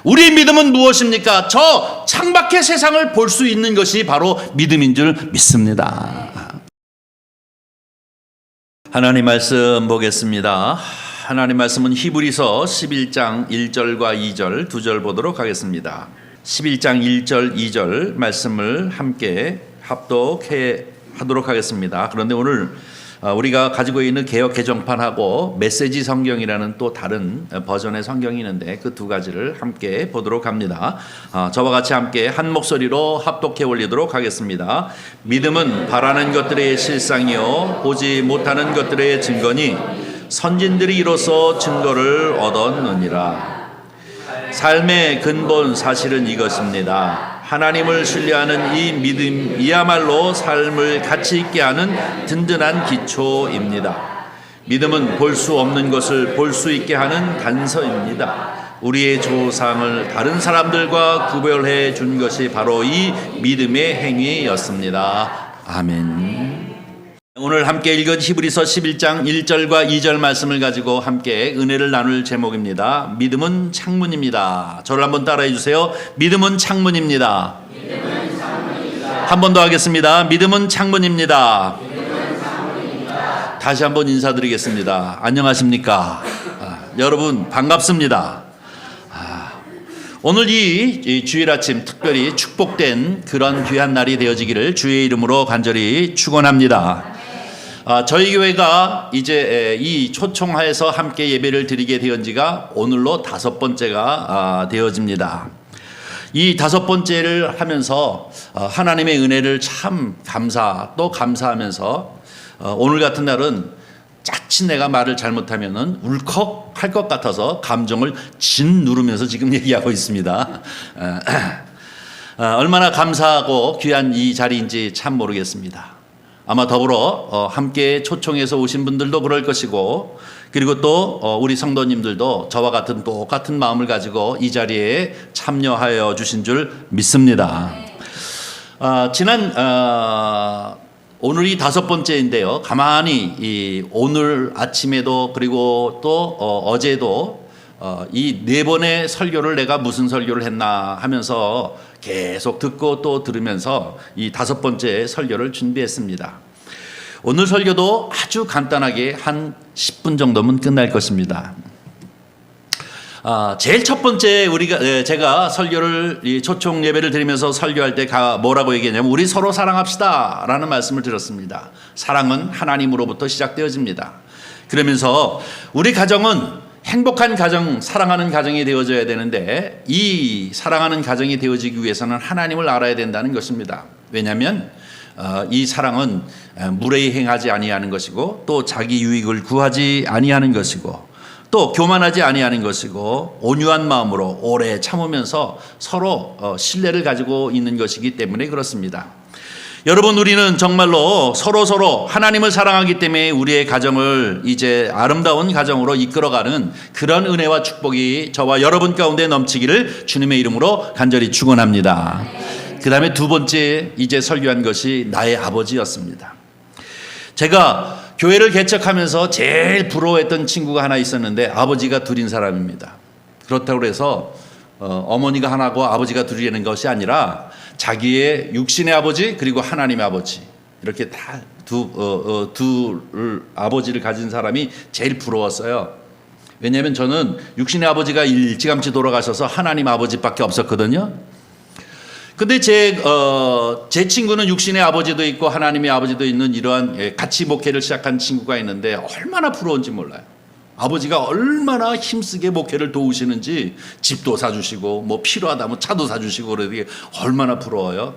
우리의 믿음은 무엇입니까? 저 창밖의 세상을 볼 수 있는 것이 바로 믿음인 줄 믿습니다. 하나님 말씀 보겠습니다. 하나님 말씀은 히브리서 11장 1절과 2절 두 절 보도록 하겠습니다. 11장 1절 2절 말씀을 함께 합독해 하도록 하겠습니다. 그런데 오늘 우리가 가지고 있는 개역 개정판하고 메시지 성경이라는 또 다른 버전의 성경이 있는데 그 두 가지를 함께 보도록 합니다. 저와 같이 함께 한 목소리로 합독해 올리도록 하겠습니다. 믿음은 바라는 것들의 실상이요 보지 못하는 것들의 증거니 선진들이 이로써 증거를 얻었느니라. 삶의 근본 사실은 이것입니다. 하나님을 신뢰하는 이 믿음이야말로 삶을 가치 있게 하는 든든한 기초입니다. 믿음은 볼 수 없는 것을 볼 수 있게 하는 단서입니다. 우리의 조상을 다른 사람들과 구별해 준 것이 바로 이 믿음의 행위였습니다. 아멘. 오늘 함께 읽은 히브리서 11장 1절과 2절 말씀을 가지고 함께 은혜를 나눌 제목입니다. 믿음은 창문입니다. 저를 한번 따라해 주세요. 믿음은 창문입니다. 한 번 더 하겠습니다. 믿음은 창문입니다. 다시 한번 인사드리겠습니다. 안녕하십니까? 여러분 반갑습니다. 오늘 이 주일 아침 특별히 축복된 그런 귀한 날이 되어지기를 주의 이름으로 간절히 축원합니다. 저희 교회가 이제 이 초청하에서 함께 예배를 드리게 되은 지가 오늘로 5번째가 되어집니다. 이 5번째를 하면서 하나님의 은혜를 참 감사하면서 오늘 같은 날은 자칫 내가 말을 잘못하면은 울컥할 것 같아서 감정을 짓누르면서 지금 얘기하고 있습니다. 얼마나 감사하고 귀한 이 자리인지 참 모르겠습니다. 아마 더불어 함께 초청해서 오신 분들도 그럴 것이고 그리고 또 우리 성도님들도 저와 같은 똑같은 마음을 가지고 이 자리에 참여하여 주신 줄 믿습니다. 오늘이 5번째인데요. 가만히 오늘 아침에도 그리고 또 어제도 이 4번의 설교를 내가 무슨 설교를 했나 하면서 계속 듣고 또 들으면서 이 5번째 설교를 준비했습니다. 오늘 설교도 아주 간단하게 한 10분 정도면 끝날 것입니다. 제일 첫 번째 제가 설교를 초청 예배를 드리면서 설교할 때 뭐라고 얘기했냐면 우리 서로 사랑합시다 라는 말씀을 드렸습니다. 사랑은 하나님으로부터 시작되어집니다. 그러면서 우리 가정은 행복한 가정, 사랑하는 가정이 되어져야 되는데 이 사랑하는 가정이 되어지기 위해서는 하나님을 알아야 된다는 것입니다. 왜냐하면 이 사랑은 무례히 행하지 아니하는 것이고 또 자기 유익을 구하지 아니하는 것이고 또 교만하지 아니하는 것이고 온유한 마음으로 오래 참으면서 서로 신뢰를 가지고 있는 것이기 때문에 그렇습니다. 여러분 우리는 정말로 서로 하나님을 사랑하기 때문에 우리의 가정을 이제 아름다운 가정으로 이끌어가는 그런 은혜와 축복이 저와 여러분 가운데 넘치기를 주님의 이름으로 간절히 축원합니다. 그 다음에 두 번째 이제 설교한 것이 나의 아버지였습니다. 제가 교회를 개척하면서 제일 부러워했던 친구가 하나 있었는데 아버지가 둘인 사람입니다. 그렇다고 해서 어머니가 하나고 아버지가 둘이라는 것이 아니라 자기의 육신의 아버지 그리고 하나님의 아버지 이렇게 다 두 아버지를 가진 사람이 제일 부러웠어요. 왜냐하면 저는 육신의 아버지가 일찌감치 돌아가셔서 하나님 아버지밖에 없었거든요. 근데 제 친구는 육신의 아버지도 있고 하나님의 아버지도 있는 이러한 같이 목회를 시작한 친구가 있는데 얼마나 부러운지 몰라요. 아버지가 얼마나 힘쓰게 목회를 도우시는지 집도 사주시고 뭐 필요하다면 차도 사주시고 그러더니 얼마나 부러워요.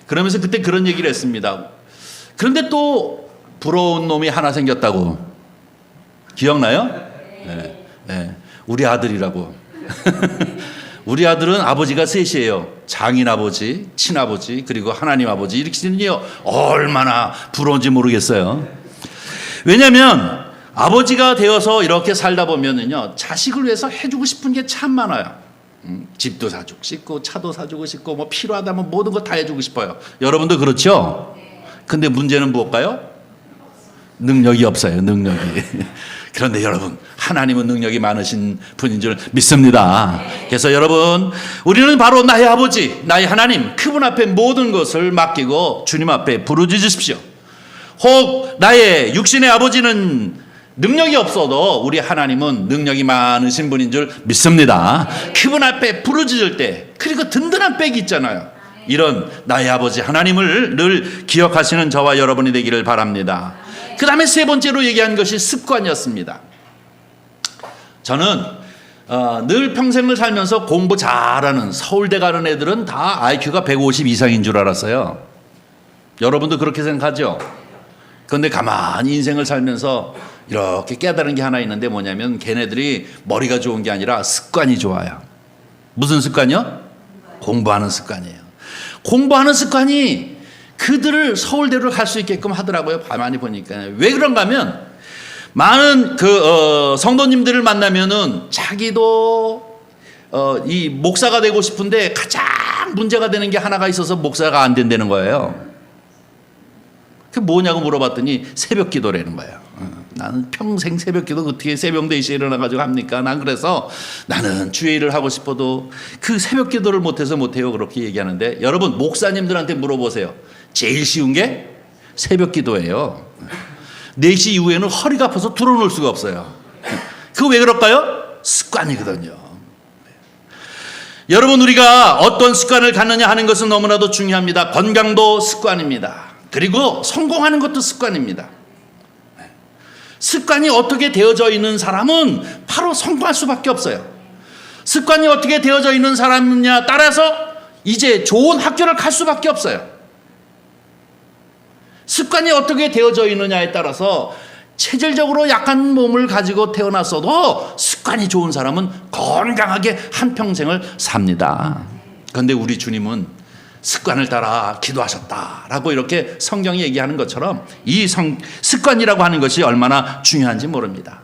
그러면서 그때 그런 얘기를 했습니다. 그런데 또 부러운 놈이 하나 생겼다고. 기억나요? 네. 네. 우리 아들이라고. 우리 아들은 아버지가 셋이에요. 장인 아버지, 친아버지, 그리고 하나님 아버지. 이렇게 되니요 얼마나 부러운지 모르겠어요. 왜냐하면 아버지가 되어서 이렇게 살다 보면은요 자식을 위해서 해주고 싶은 게 참 많아요. 집도 사주고 싶고 차도 사주고 싶고 뭐 필요하다면 모든 거 다 해주고 싶어요. 여러분도 그렇죠? 근데 문제는 뭘까요? 능력이 없어요. 능력이. 그런데 여러분, 하나님은 능력이 많으신 분인 줄 믿습니다. 그래서 여러분, 우리는 바로 나의 아버지, 나의 하나님, 그분 앞에 모든 것을 맡기고 주님 앞에 부르짖으십시오. 혹 나의 육신의 아버지는 능력이 없어도 우리 하나님은 능력이 많으신 분인 줄 믿습니다. 그분 앞에 부르짖을 때, 그리고 든든한 백이 있잖아요. 이런 나의 아버지 하나님을 늘 기억하시는 저와 여러분이 되기를 바랍니다. 그 다음에 세 번째로 얘기한 것이 습관이었습니다. 저는 늘 평생을 살면서 공부 잘하는 서울대 가는 애들은 다 IQ가 150 이상인 줄 알았어요. 여러분도 그렇게 생각하죠? 그런데 가만히 인생을 살면서 이렇게 깨달은 게 하나 있는데 뭐냐면 걔네들이 머리가 좋은 게 아니라 습관이 좋아요. 무슨 습관이요? 공부하는 습관이에요. 공부하는 습관이 그들을 서울대로 갈 수 있게끔 하더라고요. 가만히 보니까. 왜 그런가 하면 많은 성도님들을 만나면은 자기도 이 목사가 되고 싶은데 가장 문제가 되는 게 하나가 있어서 목사가 안 된다는 거예요. 그게 뭐냐고 물어봤더니 새벽 기도라는 거예요. 나는 평생 새벽 기도 어떻게 새벽 4시에 일어나가지고 합니까? 난 그래서 나는 주의 일을 하고 싶어도 그 새벽 기도를 못해서 못해요. 그렇게 얘기하는데 여러분, 목사님들한테 물어보세요. 제일 쉬운 게 새벽 기도예요. 4시 이후에는 허리가 아파서 들어놓을 수가 없어요. 그거 왜 그럴까요? 습관이거든요. 여러분, 우리가 어떤 습관을 갖느냐 하는 것은 너무나도 중요합니다. 건강도 습관입니다. 그리고 성공하는 것도 습관입니다. 습관이 어떻게 되어져 있는 사람은 바로 성공할 수밖에 없어요. 습관이 어떻게 되어져 있는 사람이냐 따라서 이제 좋은 학교를 갈 수밖에 없어요. 습관이 어떻게 되어져 있느냐에 따라서 체질적으로 약한 몸을 가지고 태어났어도 습관이 좋은 사람은 건강하게 한평생을 삽니다. 그런데 우리 주님은 습관을 따라 기도하셨다라고 이렇게 성경이 얘기하는 것처럼 이 습관이라고 하는 것이 얼마나 중요한지 모릅니다.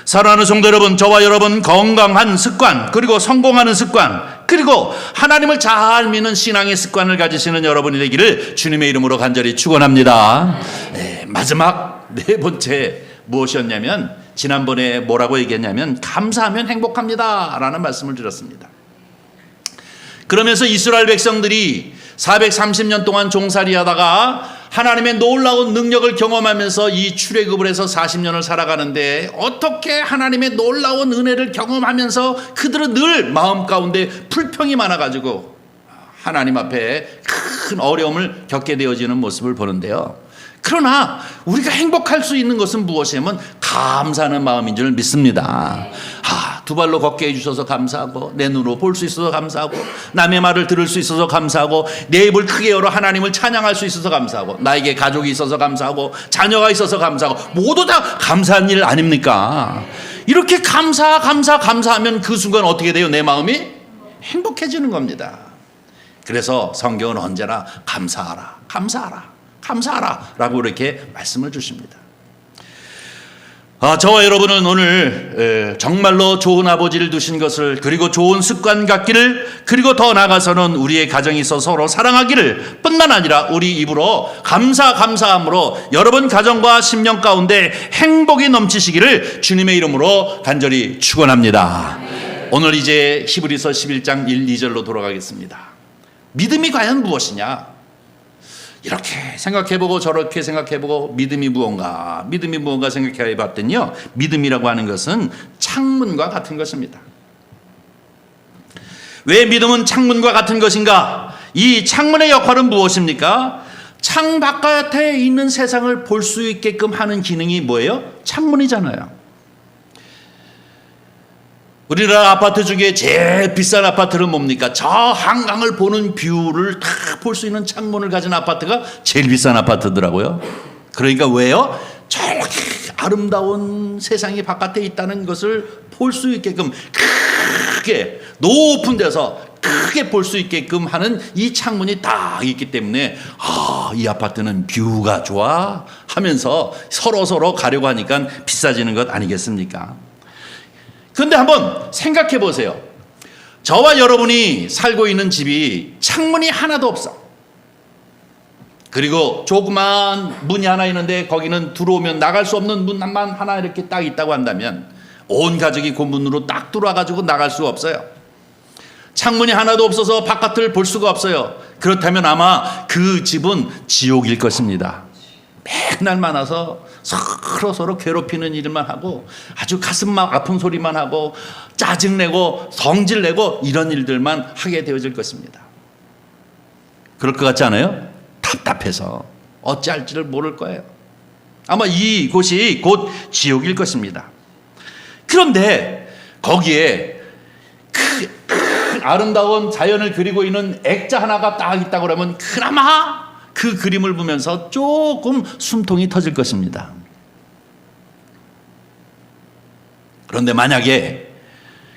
사랑하는 성도 여러분, 저와 여러분 건강한 습관, 그리고 성공하는 습관, 그리고 하나님을 잘 믿는 신앙의 습관을 가지시는 여러분이 되기를 주님의 이름으로 간절히 축원합니다. 네, 마지막 네 번째 무엇이었냐면 지난번에 뭐라고 얘기했냐면 감사하면 행복합니다 라는 말씀을 드렸습니다. 그러면서 이스라엘 백성들이 430년 동안 종살이 하다가 하나님의 놀라운 능력을 경험하면서 이 출애굽을 해서 40년을 살아가는데 어떻게 하나님의 놀라운 은혜를 경험하면서 그들은 늘 마음 가운데 불평이 많아가지고 하나님 앞에 큰 어려움을 겪게 되어지는 모습을 보는데요. 그러나 우리가 행복할 수 있는 것은 무엇이냐면 감사하는 마음인 줄 믿습니다. 두 발로 걷게 해주셔서 감사하고, 내 눈으로 볼 수 있어서 감사하고, 남의 말을 들을 수 있어서 감사하고, 내 입을 크게 열어 하나님을 찬양할 수 있어서 감사하고, 나에게 가족이 있어서 감사하고, 자녀가 있어서 감사하고, 모두 다 감사한 일 아닙니까? 이렇게 감사하면 그 순간 어떻게 돼요? 내 마음이 행복해지는 겁니다. 그래서 성경은 언제나 감사하라 라고 이렇게 말씀을 주십니다. 저와 여러분은 오늘 정말로 좋은 아버지를 두신 것을, 그리고 좋은 습관 갖기를, 그리고 더 나아가서는 우리의 가정이 있어 서로 사랑하기를 뿐만 아니라 우리 입으로 감사함으로 여러분 가정과 심령 가운데 행복이 넘치시기를 주님의 이름으로 간절히 축원합니다. 오늘 이제 히브리서 11장 1, 2절로 돌아가겠습니다. 믿음이 과연 무엇이냐? 이렇게 생각해보고 저렇게 생각해보고 믿음이 무언가 생각해봤더니요, 믿음이라고 하는 것은 창문과 같은 것입니다. 왜 믿음은 창문과 같은 것인가? 이 창문의 역할은 무엇입니까? 창 바깥에 있는 세상을 볼 수 있게끔 하는 기능이 뭐예요? 창문이잖아요. 우리나라 아파트 중에 제일 비싼 아파트는 뭡니까? 저 한강을 보는 뷰를 다 볼 수 있는 창문을 가진 아파트가 제일 비싼 아파트더라고요. 그러니까 왜요? 저렇게 아름다운 세상이 바깥에 있다는 것을 볼 수 있게끔 크게 높은 데서 크게 볼 수 있게끔 하는 이 창문이 딱 있기 때문에 이 아파트는 뷰가 좋아 하면서 서로 가려고 하니까 비싸지는 것 아니겠습니까? 그런데 한번 생각해 보세요. 저와 여러분이 살고 있는 집이 창문이 하나도 없어. 그리고 조그만 문이 하나 있는데 거기는 들어오면 나갈 수 없는 문만 하나 이렇게 딱 있다고 한다면 온 가족이 그 문으로 딱 들어와가지고 나갈 수가 없어요. 창문이 하나도 없어서 바깥을 볼 수가 없어요. 그렇다면 아마 그 집은 지옥일 것입니다. 맨날 만나서 서로 괴롭히는 일만 하고 아주 가슴 아픈 소리만 하고 짜증내고 성질내고 이런 일들만 하게 되어질 것입니다. 그럴 것 같지 않아요? 답답해서 어찌할지를 모를 거예요. 아마 이곳이 곧 지옥일 것입니다. 그런데 거기에 큰 아름다운 자연을 그리고 있는 액자 하나가 딱 있다고 그러면 그나마 그 그림을 보면서 조금 숨통이 터질 것입니다. 그런데 만약에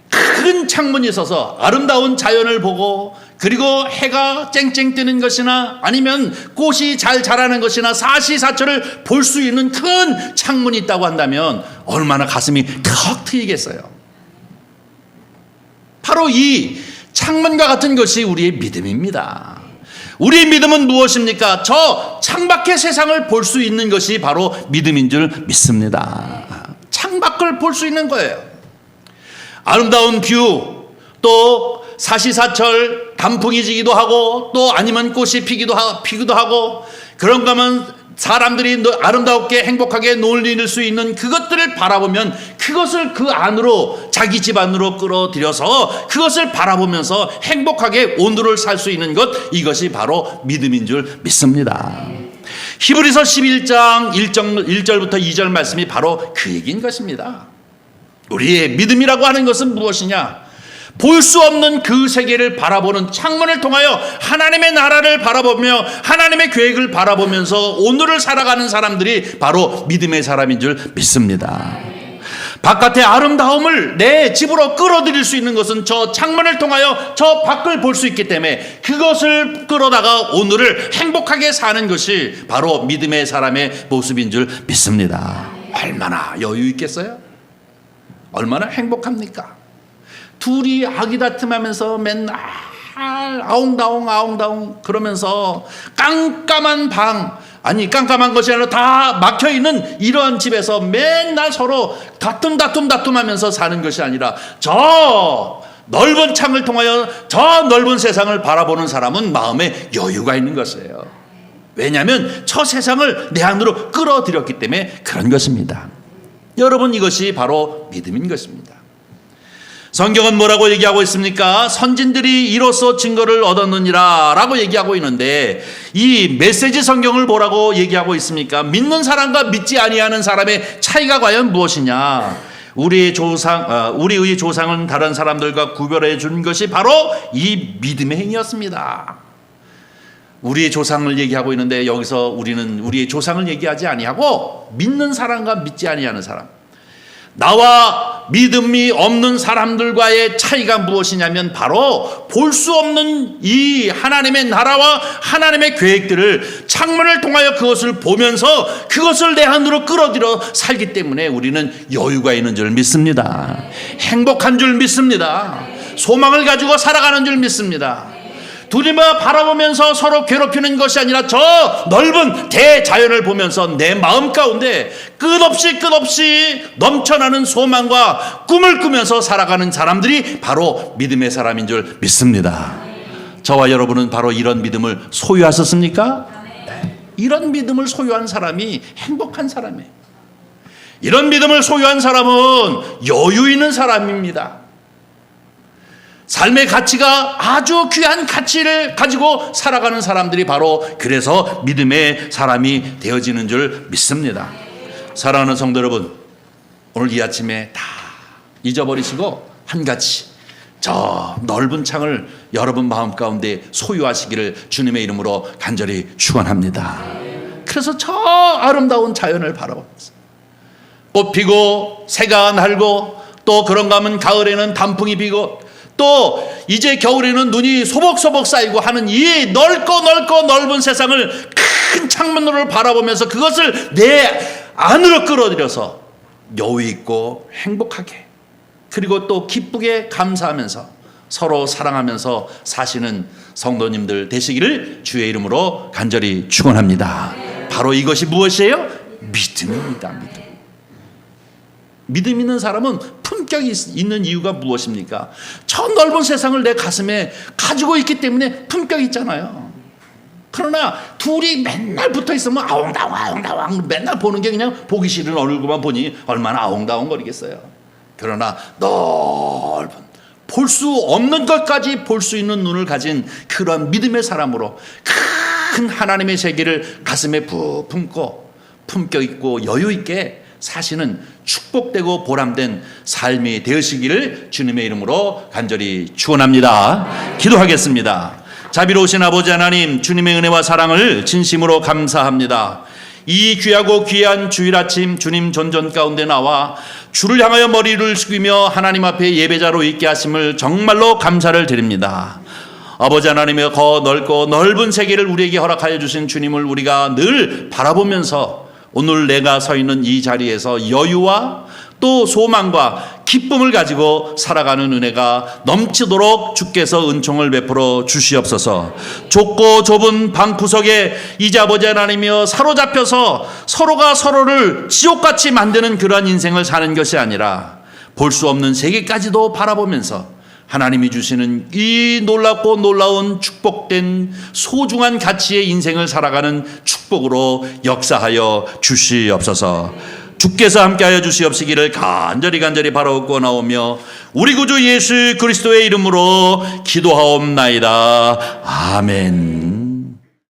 큰 창문이 있어서 아름다운 자연을 보고 그리고 해가 쨍쨍 뜨는 것이나 아니면 꽃이 잘 자라는 것이나 사시사철을 볼 수 있는 큰 창문이 있다고 한다면 얼마나 가슴이 턱 트이겠어요. 바로 이 창문과 같은 것이 우리의 믿음입니다. 우리의 믿음은 무엇입니까? 저 창밖의 세상을 볼 수 있는 것이 바로 믿음인 줄 믿습니다. 창밖을 볼 수 있는 거예요. 아름다운 뷰, 또 사시사철 단풍이 지기도 하고 또 아니면 꽃이 피기도 하고 그런가 하면 사람들이 아름답게 행복하게 놀릴 수 있는 그것들을 바라보면 그것을 그 안으로 자기 집 안으로 끌어들여서 그것을 바라보면서 행복하게 오늘을 살 수 있는 것, 이것이 바로 믿음인 줄 믿습니다. 히브리서 11장 1절부터 2절 말씀이 바로 그 얘기인 것입니다. 우리의 믿음이라고 하는 것은 무엇이냐? 볼 수 없는 그 세계를 바라보는 창문을 통하여 하나님의 나라를 바라보며 하나님의 계획을 바라보면서 오늘을 살아가는 사람들이 바로 믿음의 사람인 줄 믿습니다. 바깥의 아름다움을 내 집으로 끌어들일 수 있는 것은 저 창문을 통하여 저 밖을 볼 수 있기 때문에 그것을 끌어다가 오늘을 행복하게 사는 것이 바로 믿음의 사람의 모습인 줄 믿습니다. 얼마나 여유 있겠어요? 얼마나 행복합니까? 둘이 아기다툼하면서 맨날 아웅다웅 그러면서 깜깜한 것이 아니라 다 막혀있는 이러한 집에서 맨날 서로 다툼하면서 사는 것이 아니라 저 넓은 창을 통하여 저 넓은 세상을 바라보는 사람은 마음에 여유가 있는 것이에요. 왜냐하면 저 세상을 내 안으로 끌어들였기 때문에 그런 것입니다. 여러분, 이것이 바로 믿음인 것입니다. 성경은 뭐라고 얘기하고 있습니까? 선진들이 이로써 증거를 얻었느니라 라고 얘기하고 있는데 이 메시지 성경을 뭐라고 얘기하고 있습니까? 믿는 사람과 믿지 아니하는 사람의 차이가 과연 무엇이냐? 우리의 조상은 다른 사람들과 구별해 준 것이 바로 이 믿음의 행위였습니다. 우리의 조상을 얘기하고 있는데 여기서 우리는 우리의 조상을 얘기하지 아니하고 믿는 사람과 믿지 아니하는 사람, 나와 믿음이 없는 사람들과의 차이가 무엇이냐면 바로 볼 수 없는 이 하나님의 나라와 하나님의 계획들을 창문을 통하여 그것을 보면서 그것을 내 안으로 끌어들여 살기 때문에 우리는 여유가 있는 줄 믿습니다. 행복한 줄 믿습니다. 소망을 가지고 살아가는 줄 믿습니다. 둘이만 바라보면서 서로 괴롭히는 것이 아니라 저 넓은 대자연을 보면서 내 마음 가운데 끝없이 넘쳐나는 소망과 꿈을 꾸면서 살아가는 사람들이 바로 믿음의 사람인 줄 믿습니다. 저와 여러분은 바로 이런 믿음을 소유하셨습니까? 네. 이런 믿음을 소유한 사람이 행복한 사람이에요. 이런 믿음을 소유한 사람은 여유 있는 사람입니다. 삶의 가치가 아주 귀한 가치를 가지고 살아가는 사람들이 바로 그래서 믿음의 사람이 되어지는 줄 믿습니다. 사랑하는 성도 여러분, 오늘 이 아침에 다 잊어버리시고 한같이 저 넓은 창을 여러분 마음 가운데 소유하시기를 주님의 이름으로 간절히 축원합니다. 그래서 저 아름다운 자연을 바라보면서 꽃 피고 새가 날고 또 그런가 하면 가을에는 단풍이 피고 또 이제 겨울에는 눈이 소복소복 쌓이고 하는 이 넓고 넓은 세상을 큰 창문으로 바라보면서 그것을 내 안으로 끌어들여서 여유 있고 행복하게 그리고 또 기쁘게 감사하면서 서로 사랑하면서 사시는 성도님들 되시기를 주의 이름으로 간절히 축원합니다. 바로 이것이 무엇이에요? 믿음입니다. 믿음 있는 사람은 품격이 있는 이유가 무엇입니까? 저 넓은 세상을 내 가슴에 가지고 있기 때문에 품격이 있잖아요. 그러나 둘이 맨날 붙어 있으면 아웅다웅 맨날 보는 게 그냥 보기 싫은 얼굴만 보니 얼마나 아웅다웅 거리겠어요. 그러나 넓은 볼 수 없는 것까지 볼 수 있는 눈을 가진 그런 믿음의 사람으로 큰 하나님의 세계를 가슴에 품고 품격 있고 여유 있게 사시는 축복되고 보람된 삶이 되시기를 주님의 이름으로 간절히 축원합니다. 기도하겠습니다. 자비로우신 아버지 하나님, 주님의 은혜와 사랑을 진심으로 감사합니다. 이 귀하고 귀한 주일 아침 주님 전전 가운데 나와 주를 향하여 머리를 숙이며 하나님 앞에 예배자로 있게 하심을 정말로 감사를 드립니다. 아버지 하나님의 넓고 넓은 세계를 우리에게 허락하여 주신 주님을 우리가 늘 바라보면서 오늘 내가 서 있는 이 자리에서 여유와 또 소망과 기쁨을 가지고 살아가는 은혜가 넘치도록 주께서 은총을 베풀어 주시옵소서. 좁고 좁은 방구석에 이제 아버지 하나님이여 사로잡혀서 서로가 서로를 지옥같이 만드는 그러한 인생을 사는 것이 아니라 볼 수 없는 세계까지도 바라보면서 하나님이 주시는 이 놀랍고 놀라운 축복된 소중한 가치의 인생을 살아가는 축복으로 역사하여 주시옵소서. 주께서 함께하여 주시옵시기를 간절히 바라옵고 나오며 우리 구주 예수 그리스도의 이름으로 기도하옵나이다. 아멘.